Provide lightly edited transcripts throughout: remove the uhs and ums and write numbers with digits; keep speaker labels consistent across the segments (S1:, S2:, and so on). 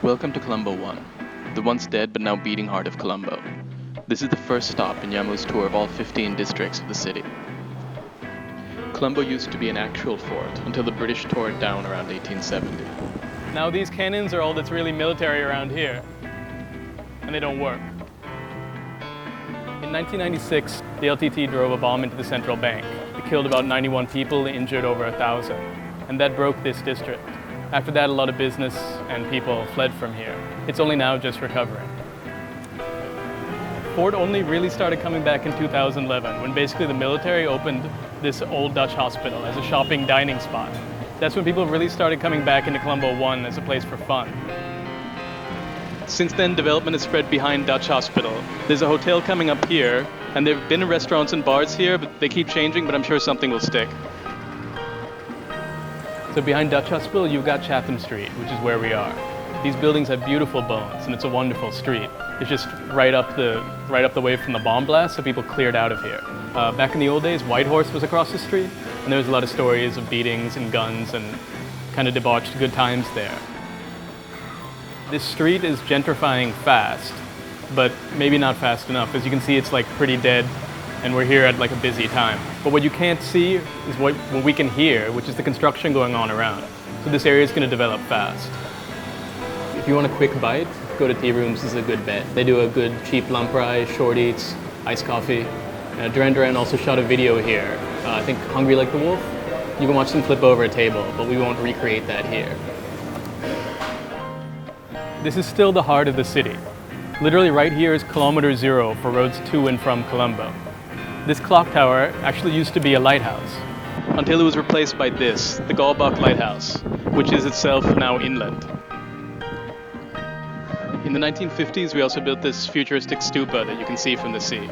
S1: Welcome to Colombo 1, the once dead but now beating heart of Colombo. This is the first stop in Yamu's tour of all 15 districts of the city. Colombo used to be an actual fort until the British tore it down around 1870.
S2: Now these cannons are all that's really military around here, and they don't work. In 1996, the LTT drove a bomb into the central bank. It killed about 91 people, injured over 1,000, and that broke this district. After that, a lot of business and people fled from here. It's only now just recovering. Fort only really started coming back in 2011, when basically the military opened this old Dutch hospital as a shopping dining spot. That's when people really started coming back into Colombo 1 as a place for fun.
S1: Since then, development has spread behind Dutch Hospital. There's a hotel coming up here, and there have been restaurants and bars here, but they keep changing, but I'm sure something will stick.
S2: So behind Dutch Hospital, you've got Chatham Street, which is where we are. These buildings have beautiful bones, and it's a wonderful street. It's just right up the way from the bomb blast, so people cleared out of here. Back in the old days, Whitehorse was across the street, and there was a lot of stories of beatings and guns and kind of debauched good times there. This street is gentrifying fast, but maybe not fast enough. As you can see, it's like pretty dead, and we're here at like a busy time. But what you can't see is what we can hear, which is the construction going on around. So this area is going to develop fast. If you want a quick bite, go to Tea Rooms is a good bet. They do a good cheap lamprey, short eats, iced coffee. Duran Duran also shot a video here. I think Hungry Like the Wolf. You can watch them flip over a table, but we won't recreate that here. This is still the heart of the city. Literally right here is kilometer 0 for roads to and from Colombo. This clock tower actually used to be a lighthouse.
S1: Until it was replaced by this, the Galbach Lighthouse, which is itself now inland. In the 1950s, we also built this futuristic stupa that you can see from the sea.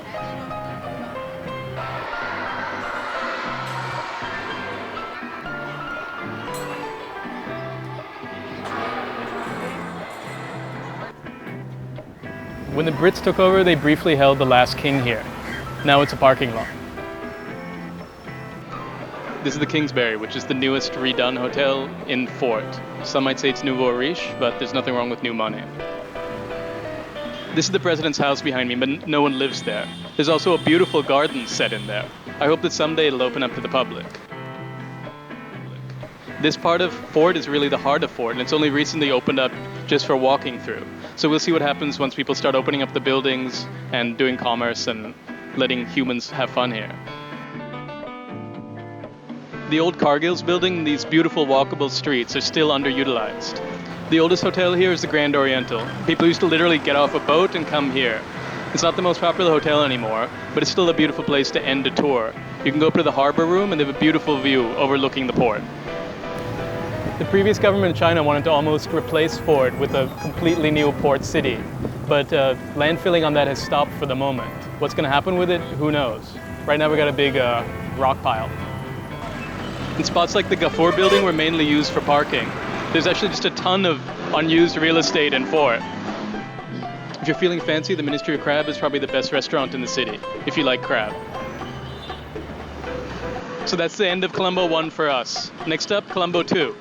S2: When the Brits took over, they briefly held the last king here. Now it's a parking lot.
S1: This is the Kingsbury, which is the newest redone hotel in Fort. Some might say it's nouveau riche, but there's nothing wrong with new money. This is the president's house behind me, but no one lives there. There's also a beautiful garden set in there. I hope that someday it'll open up to the public. This part of Fort is really the heart of Fort, and it's only recently opened up just for walking through. So we'll see what happens once people start opening up the buildings and doing commerce and letting humans have fun here. The old Cargill's building and these beautiful walkable streets are still underutilized. The oldest hotel here is the Grand Oriental. People used to literally get off a boat and come here. It's not the most popular hotel anymore, but it's still a beautiful place to end a tour. You can go up to the harbor room and they have a beautiful view overlooking the port.
S2: The previous government in China wanted to almost replace Fort with a completely new port city, but land filling on that has stopped for the moment. What's going to happen with it, who knows? Right now we got a big rock pile.
S1: And spots like the Gafour building were mainly used for parking. There's actually just a ton of unused real estate in Fort. If you're feeling fancy, the Ministry of Crab is probably the best restaurant in the city, if you like crab. So that's the end of Colombo 1 for us. Next up, Colombo 2.